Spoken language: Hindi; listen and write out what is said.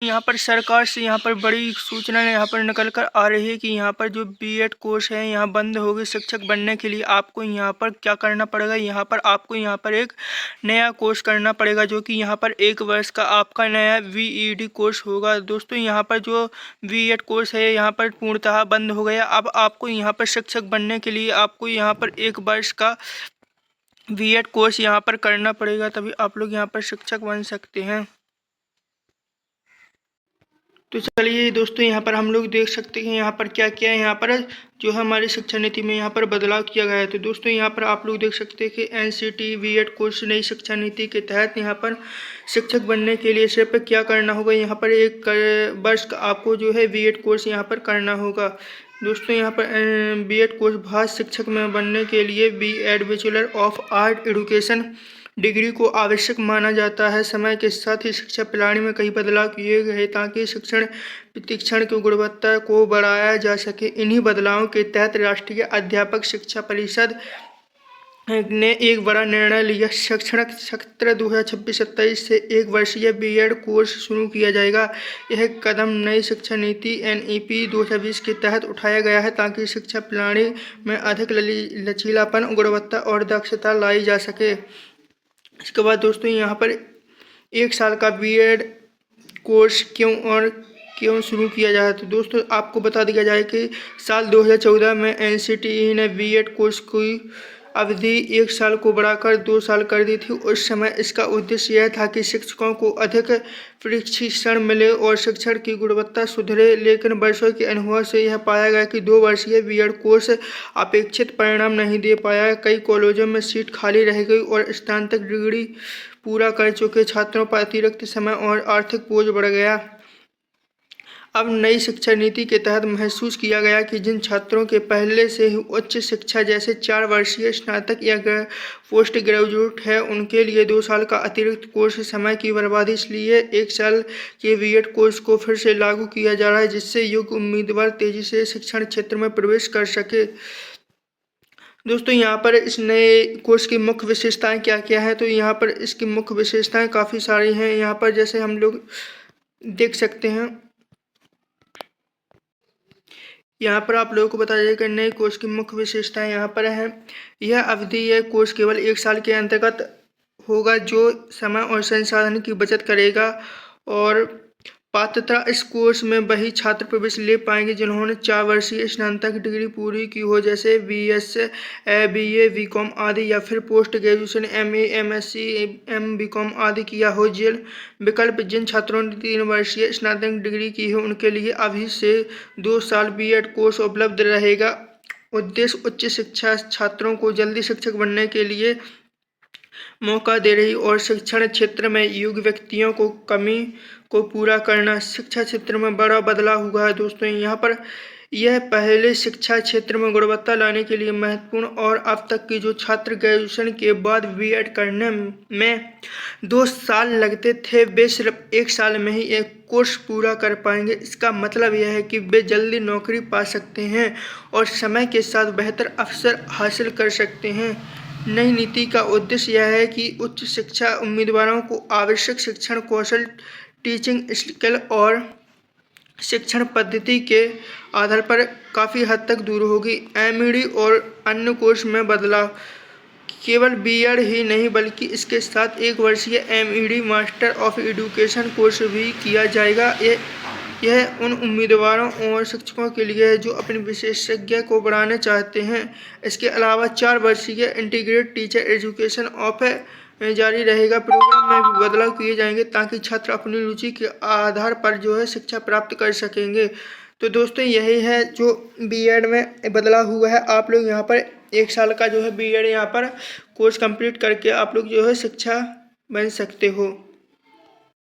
यहाँ पर सरकार से यहाँ पर बड़ी सूचना यहाँ पर निकल कर आ रही है कि यहाँ पर जो बीएड कोर्स है यहाँ बंद हो गए। शिक्षक बनने के लिए आपको यहाँ पर क्या करना पड़ेगा, यहाँ पर आपको यहाँ पर एक नया कोर्स करना पड़ेगा, जो कि यहाँ पर 1 वर्ष का आपका नया वीईडी कोर्स होगा। दोस्तों यहाँ पर जो बीएड कोर्स है यहाँ पर पूर्णतः बंद हो गया। अब आपको यहाँ पर शिक्षक बनने के लिए आपको यहाँ पर 1 वर्ष का बीएड कोर्स यहाँ पर करना पड़ेगा, तभी आप लोग यहाँ पर शिक्षक बन सकते हैं। तो चलिए दोस्तों, यहाँ पर हम लोग देख सकते हैं यहाँ पर क्या क्या है। यहाँ पर जो हमारी शिक्षा नीति में यहाँ पर बदलाव किया गया है। तो दोस्तों यहाँ पर आप लोग देख सकते हैं कि एनसीटी बीएड कोर्स नई शिक्षा नीति के तहत यहाँ पर शिक्षक बनने के लिए सिर्फ क्या करना होगा, यहाँ पर 1 वर्ष का आपको जो है बीएड कोर्स यहाँ पर करना होगा। दोस्तों यहाँ पर बीएड कोर्स भाषा शिक्षक में बनने के लिए B Ed bachelor of art education degree को आवश्यक माना जाता है। समय के साथ ही शिक्षा प्रणाली में कई बदलाव किए गए ताकि शिक्षण प्रशिक्षण की गुणवत्ता को बढ़ाया जा सके। इन्हीं बदलावों के तहत राष्ट्रीय अध्यापक शिक्षा परिषद ने एक बड़ा निर्णय लिया। शैक्षणिक सत्र 2026-27 से 1 वर्षीय बीएड कोर्स शुरू किया जाएगा। यह कदम नई शिक्षा नीति एनईपी 2020 के तहत उठाया गया है ताकि शिक्षा प्रणाली में अधिक लचीलापन, गुणवत्ता और दक्षता लाई जा सके। इसके बाद दोस्तों यहाँ पर 1 साल का बीएड कोर्स क्यों शुरू किया जाए। तो दोस्तों आपको बता दिया जाए कि साल 2014 में एनसीटीई ने बीएड कोर्स की अवधि 1 साल को बढ़ाकर 2 साल कर दी थी। उस समय इसका उद्देश्य यह था कि शिक्षकों को अधिक प्रशिक्षण मिले और शिक्षण की गुणवत्ता सुधरे। लेकिन वर्षों के अनुभव से यह पाया गया कि 2 वर्षीय बीएड कोर्स अपेक्षित परिणाम नहीं दे पाया। कई कॉलेजों में सीट खाली रह गई और स्नातक डिग्री पूरा कर चुके छात्रों पर अतिरिक्त समय और आर्थिक बोझ बढ़ गया। अब नई शिक्षा नीति के तहत महसूस किया गया कि जिन छात्रों के पहले से ही उच्च शिक्षा जैसे 4 वर्षीय स्नातक या पोस्ट ग्रेजुएट है, उनके लिए 2 साल का अतिरिक्त कोर्स समय की बर्बादी। इसलिए 1 साल के बीएड कोर्स को फिर से लागू किया जा रहा है, जिससे योग्य उम्मीदवार तेजी से शिक्षण क्षेत्र में प्रवेश कर सके। दोस्तों यहाँ पर इस नए कोर्स की मुख्य विशेषताएं क्या क्या है। तो यहाँ पर इसकी मुख्य विशेषताएं काफ़ी सारी हैं। यहाँ पर जैसे हम लोग देख सकते हैं, यहाँ पर आप लोगों को बताया जाए कि नए कोर्स की मुख्य विशेषताएं यहाँ पर है। यह अवधि यह कोर्स केवल 1 साल के अंतर्गत होगा, जो समय और संसाधन की बचत करेगा। और पात्रता, इस कोर्स में वही छात्र प्रवेश ले पाएंगे जिन्होंने 4 वर्षीय स्नातक डिग्री पूरी की हो, जैसे बीएस, बीए, बीकॉम आदि, या फिर post graduation MA, MSc, B Com आदि किया हो। जेल विकल्प, जिन छात्रों ने 3 वर्षीय स्नातक डिग्री की हो उनके लिए अभी से 2 साल बीएड कोर्स उपलब्ध रहेगा। उद्देश्य उच्च शिक्षा छात्रों को जल्दी शिक्षक बनने के लिए मौका दे रही और शिक्षण क्षेत्र में योग्य व्यक्तियों को कमी को पूरा करना। शिक्षा क्षेत्र में बड़ा बदलाव हुआ है। दोस्तों यहाँ पर यह पहले शिक्षा क्षेत्र में गुणवत्ता लाने के लिए महत्वपूर्ण, और अब तक की जो छात्र ग्रेजुएशन के बाद बीएड करने में 2 साल लगते थे, वे सिर्फ 1 साल में ही एक कोर्स पूरा कर पाएंगे। इसका मतलब यह है कि वे जल्दी नौकरी पा सकते हैं और समय के साथ बेहतर अवसर हासिल कर सकते हैं। नई नीति का उद्देश्य यह है कि उच्च शिक्षा उम्मीदवारों को आवश्यक शिक्षण कौशल, टीचिंग स्किल और शिक्षण पद्धति के आधार पर काफ़ी हद तक दूर होगी। एमईडी और अन्य कोर्स में बदलाव, केवल बीएड ही नहीं बल्कि इसके साथ 1 वर्षीय MED master of education course भी किया जाएगा। यह उन उम्मीदवारों और शिक्षकों के लिए है जो अपनी विशेषज्ञता को बढ़ाना चाहते हैं। इसके अलावा 4 वर्षीय इंटीग्रेटेड टीचर एजुकेशन ऑफ जारी रहेगा। प्रोग्राम में भी बदलाव किए जाएंगे ताकि छात्र अपनी रुचि के आधार पर जो है शिक्षा प्राप्त कर सकेंगे। तो दोस्तों यही है जो बीएड में बदलाव हुआ है। आप लोग यहाँ पर 1 साल का जो है बीएड यहाँ पर कोर्स कंप्लीट करके आप लोग जो है शिक्षा बन सकते हो।